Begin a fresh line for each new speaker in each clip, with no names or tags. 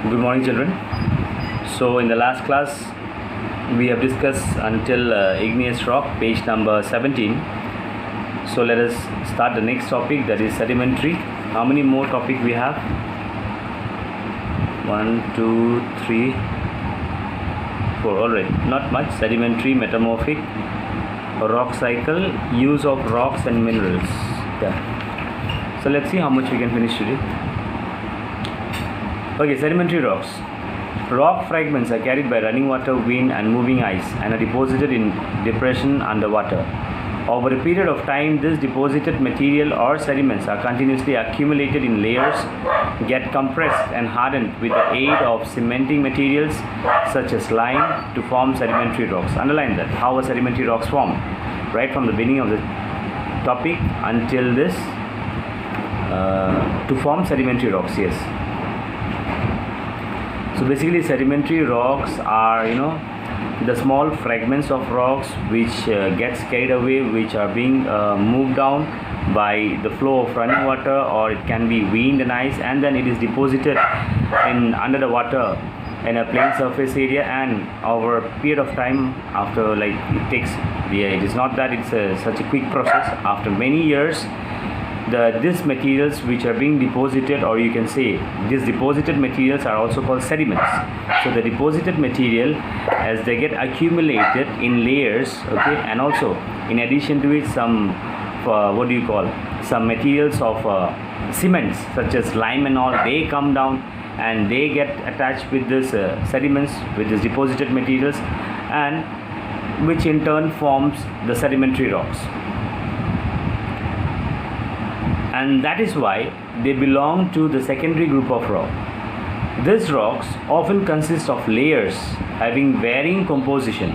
Good morning, children. So, in the last class, we have discussed until igneous rock, page number 17. So, let us start the next topic, that is sedimentary. How many more topic we have? 1, 2, 3, 4. Alright, not much. Sedimentary, metamorphic, rock cycle, use of rocks and minerals. Yeah. So, let's see how much we can finish today. Okay, sedimentary rocks. Rock fragments are carried by running water, wind and moving ice and are deposited in depression underwater. Over a period of time, this deposited material or sediments are continuously accumulated in layers, get compressed and hardened with the aid of cementing materials such as lime to form sedimentary rocks. Underline that, how are sedimentary rocks formed? Right from the beginning of the topic until this, to form sedimentary rocks, yes. So basically sedimentary rocks are, the small fragments of rocks which gets carried away, which are being moved down by the flow of running water, or it can be wind and ice, and then it is deposited in under the water in a plain surface area, and over a period of time, after it is not that it's such a quick process. After many years, these materials which are being deposited, or you can say these deposited materials, are also called sediments. So the deposited material, as they get accumulated in layers, okay, and also in addition to it some some materials of cements such as lime and all, they come down and they get attached with this sediments, with these deposited materials, and which in turn forms the sedimentary rocks. And that is why they belong to the secondary group of rock. These rocks often consist of layers having varying composition.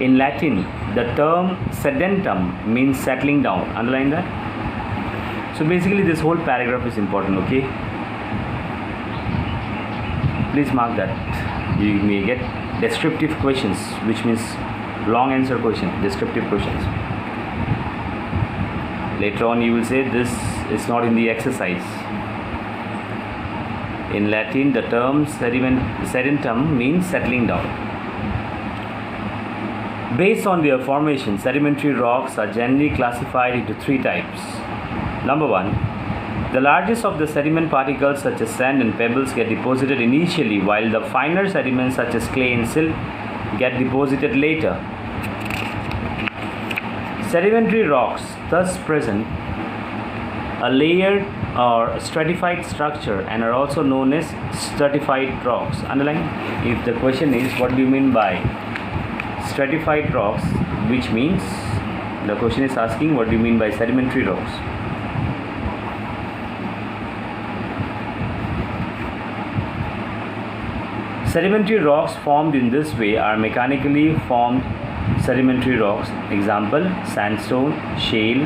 In Latin, the term sedentum means settling down. Underline that. So basically this whole paragraph is important, okay? Please mark that. You may get descriptive questions, which means long answer question, descriptive questions. Later on you will say this is not in the exercise. In Latin, the term sedentum means settling down. Based on their formation, sedimentary rocks are generally classified into three types. Number one, the largest of the sediment particles such as sand and pebbles get deposited initially, while the finer sediments such as clay and silt get deposited later. Sedimentary rocks thus present a layered or stratified structure and are also known as stratified rocks. Underline, if the question is what do you mean by stratified rocks, which means the question is asking what do you mean by sedimentary rocks. Sedimentary rocks formed in this way are mechanically formed sedimentary rocks. Example, sandstone, shale,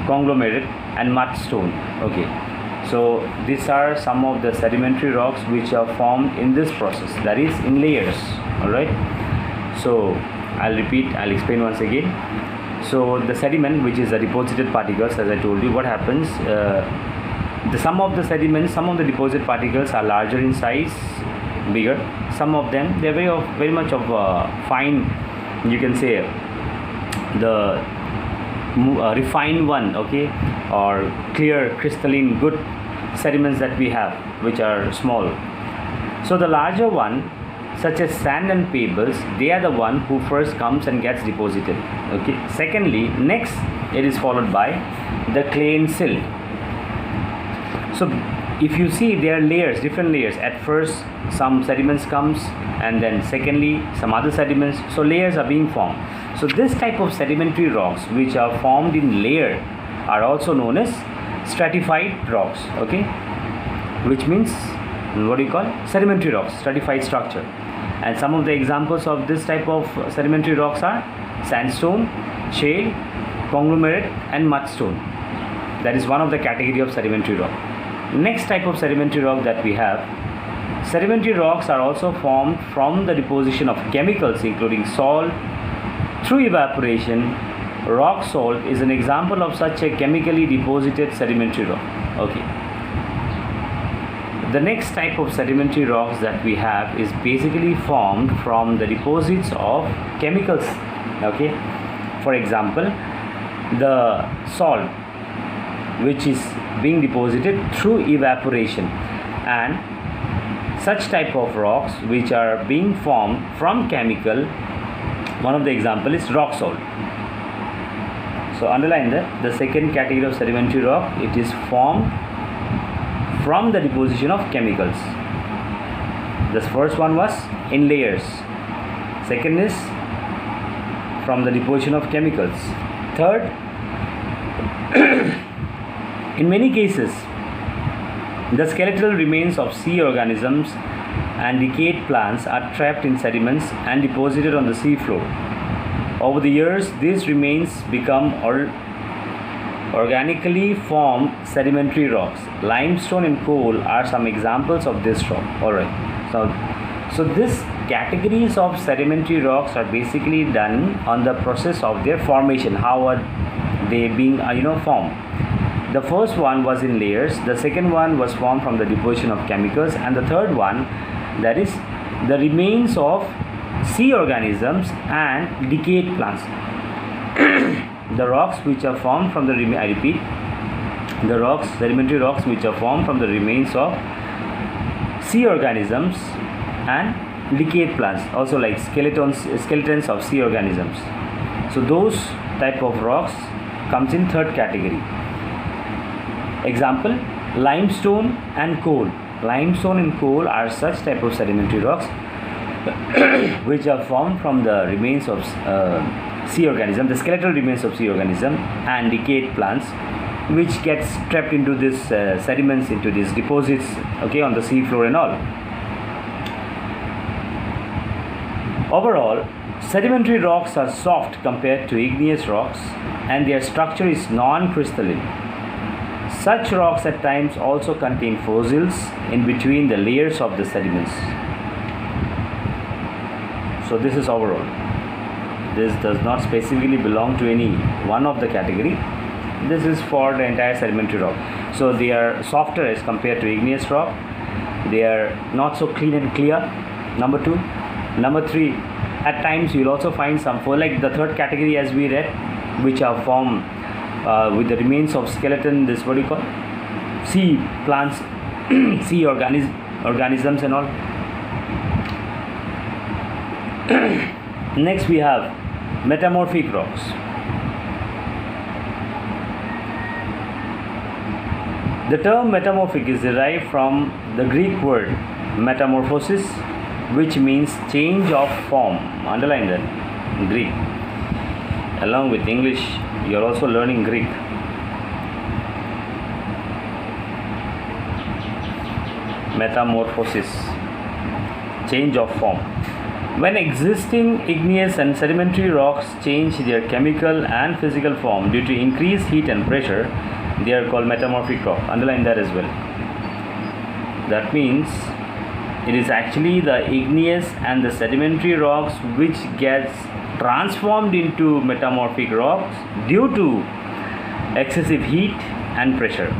conglomerate and mudstone. Okay, so these are some of the sedimentary rocks which are formed in this process, that is in layers. Alright, so I'll explain once again. So the sediment, which is the deposited particles, as I told you, what happens, some of the sediments, some of the deposit particles are larger in size, bigger. Some of them, they're very much of fine, you can say the refined one, okay, or clear crystalline good sediments that we have, which are small. So the larger one, such as sand and pebbles, they are the one who first comes and gets deposited, okay. Secondly, next it is followed by the clay and silt. So if you see, there are layers, different layers. At first some sediments comes, and then secondly some other sediments, so layers are being formed. So this type of sedimentary rocks which are formed in layer are also known as stratified rocks, okay, which means what do you call sedimentary rocks, stratified structure. And some of the examples of this type of sedimentary rocks are sandstone, shale, conglomerate and mudstone. That is one of the category of sedimentary rock. Next type of sedimentary rock that we have, sedimentary rocks are also formed from the deposition of chemicals including salt through evaporation. Rock salt is an example of such a chemically deposited sedimentary rock. Okay. The next type of sedimentary rocks that we have is basically formed from the deposits of chemicals. Okay, for example, the salt which is being deposited through evaporation, and such type of rocks which are being formed from chemical. One of the example is rock salt. So underline the second category of sedimentary rock, it is formed from the deposition of chemicals. The first one was in layers, second is from the deposition of chemicals, third in many cases the skeletal remains of sea organisms and decayed plants are trapped in sediments and deposited on the sea floor. Over the years, these remains become organically formed sedimentary rocks. Limestone and coal are some examples of this rock. Alright, so these categories of sedimentary rocks are basically done on the process of their formation. How are they being formed? The first one was in layers, the second one was formed from the deposition of chemicals, and the third one, that is the remains of sea organisms and decayed plants. The rocks which are formed from the sedimentary rocks which are formed from the remains of sea organisms and decayed plants, also like skeletons of sea organisms. So those type of rocks comes in third category. Example, limestone and coal. Limestone and coal are such type of sedimentary rocks which are formed from the remains of sea organism, the skeletal remains of sea organism and decayed plants, which gets trapped into this sediments, into these deposits, okay, on the sea floor and all. Overall, sedimentary rocks are soft compared to igneous rocks, and their structure is non-crystalline. Such rocks at times also contain fossils in between the layers of the sediments. So this is overall. This does not specifically belong to any one of the category. This is for the entire sedimentary rock. So they are softer as compared to igneous rock. They are not so clean and clear. Number 2. Number 3, at times you will also find some, for like the third category as we read, which are formed with the remains of skeleton, this what do you call, sea plants, sea organisms and all. Next we have metamorphic rocks. The term metamorphic is derived from the Greek word metamorphosis, which means change of form. Underline that, Greek. Along with English, you are also learning Greek. Metamorphosis, change of form. When existing igneous and sedimentary rocks change their chemical and physical form due to increased heat and pressure, they are called metamorphic rock. Underline that as well. That means it is actually the igneous and the sedimentary rocks which gets transformed into metamorphic rocks due to excessive heat and pressure.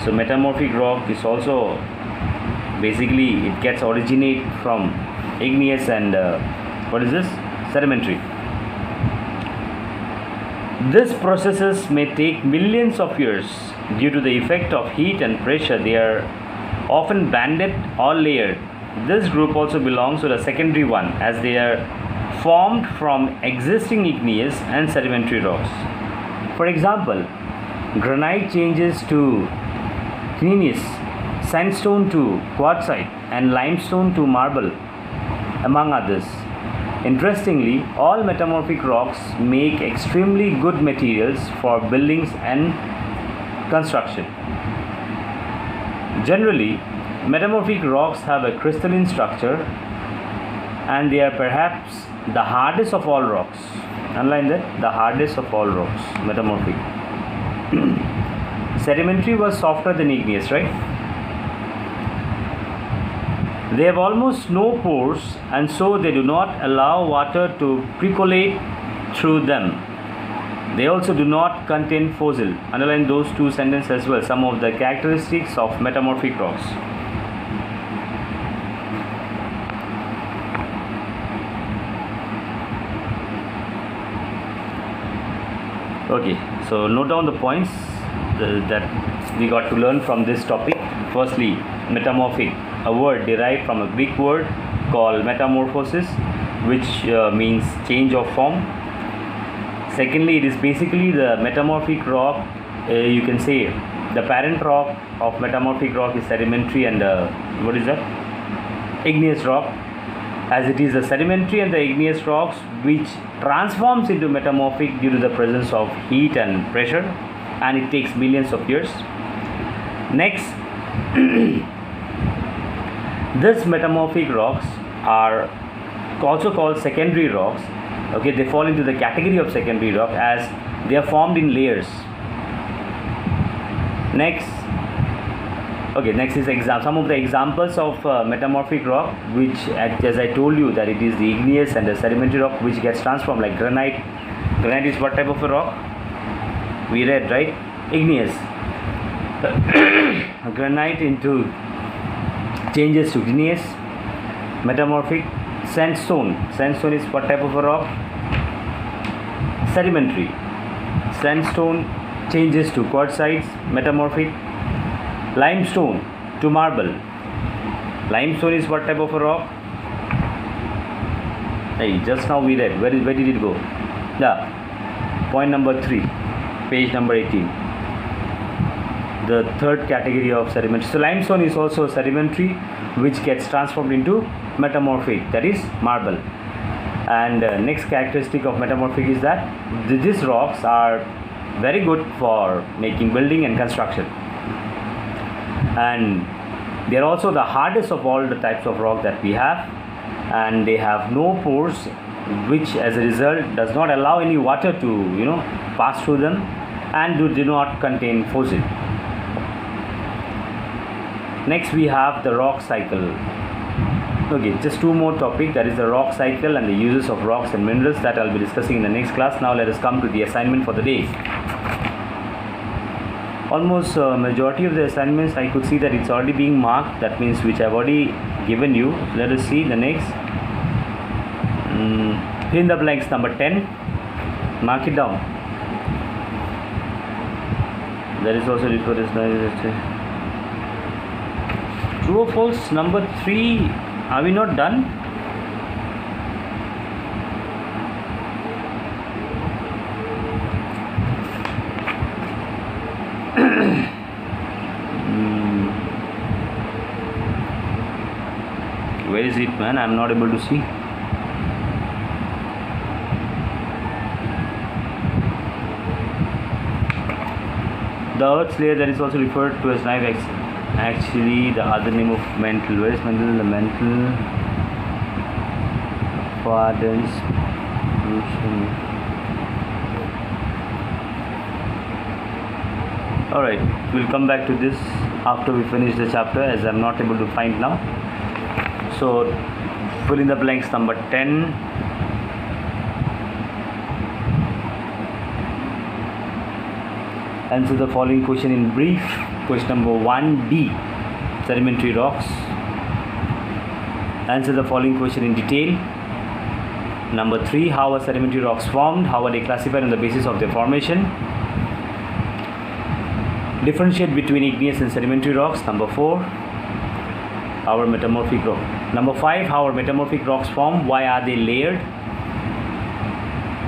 So metamorphic rock is also basically, it gets originate from igneous and sedimentary. These processes may take millions of years due to the effect of heat and pressure. They are often banded or layered. This group also belongs to the secondary one, as they are formed from existing igneous and sedimentary rocks. For example, granite changes to gneiss, sandstone to quartzite, and limestone to marble, among others. Interestingly, all metamorphic rocks make extremely good materials for buildings and construction. Generally, metamorphic rocks have a crystalline structure, and they are perhaps the hardest of all rocks. Underline that, the hardest of all rocks, metamorphic. Sedimentary was softer than igneous, right? They have almost no pores, and so they do not allow water to percolate through them. They also do not contain fossil. Underline those two sentences as well, some of the characteristics of metamorphic rocks. Okay, so note down the points that we got to learn from this topic. Firstly, metamorphic, a word derived from a Greek word called metamorphosis, which means change of form. Secondly, it is basically the metamorphic rock. You can say the parent rock of metamorphic rock is sedimentary and what is that? Igneous rock, as it is the sedimentary and the igneous rocks which transforms into metamorphic due to the presence of heat and pressure, and it takes millions of years. Next, these metamorphic rocks are also called secondary rocks. Okay, they fall into the category of secondary rock as they are formed in layers. Next is some of the examples of metamorphic rock, which, as I told you, that it is the igneous and the sedimentary rock which gets transformed, like granite. Granite is what type of a rock? We read, right? Igneous. Granite into changes to igneous. Metamorphic. Sandstone. Sandstone is what type of a rock? Sedimentary. Sandstone changes to quartzites. Metamorphic. Limestone to marble. Limestone is what type of a rock? Hey, just now we read. Where did it go? Yeah. Point number 3, page number 18. The third category of sedimentary. So limestone is also sedimentary, which gets transformed into metamorphic, that is marble. And next characteristic of metamorphic is that these rocks are very good for making building and construction. And they are also the hardest of all the types of rock that we have, and they have no pores, which as a result does not allow any water to pass through them, and do not contain fossil. Next we have the rock cycle. Okay, just two more topics, that is the rock cycle and the uses of rocks and minerals, that I'll be discussing in the next class. Now let us come to the assignment for the day. Almost majority of the assignments I could see that it's already being marked, that means which I've already given you. Let us see the next. Fill in the blanks. Number 10, mark it down. That is also referred as true or false. Number 3, are we not done? Where is it, man? I'm not able to see. The earth's layer, that is also referred to as knife, actually the other name of mantle. Where is mantle? The mantle pardons. Alright, we'll come back to this after we finish the chapter, as I'm not able to find now. So fill in the blanks. Number 10. Answer the following question in brief. Question number 1D, sedimentary rocks. Answer the following question in detail. Number 3, how are sedimentary rocks formed? How are they classified on the basis of their formation? Differentiate between igneous and sedimentary rocks. Number 4, our metamorphic rock. Number 5, how are metamorphic rocks formed? Why are they layered?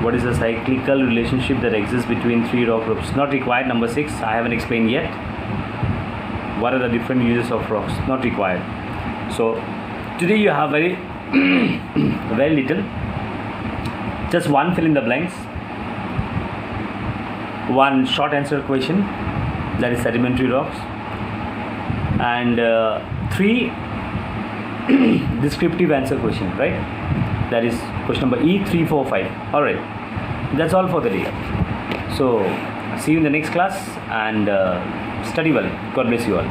What is the cyclical relationship that exists between 3 rock groups? Not required. Number 6, I haven't explained yet. What are the different uses of rocks? Not required. So today you have very very little. Just one fill in the blanks, one short answer question, that is sedimentary rocks, and 3 descriptive answer question, right? That is question number E 3, 4, 5. Alright, that's all for the day. So see you in the next class, and study well. God bless you all.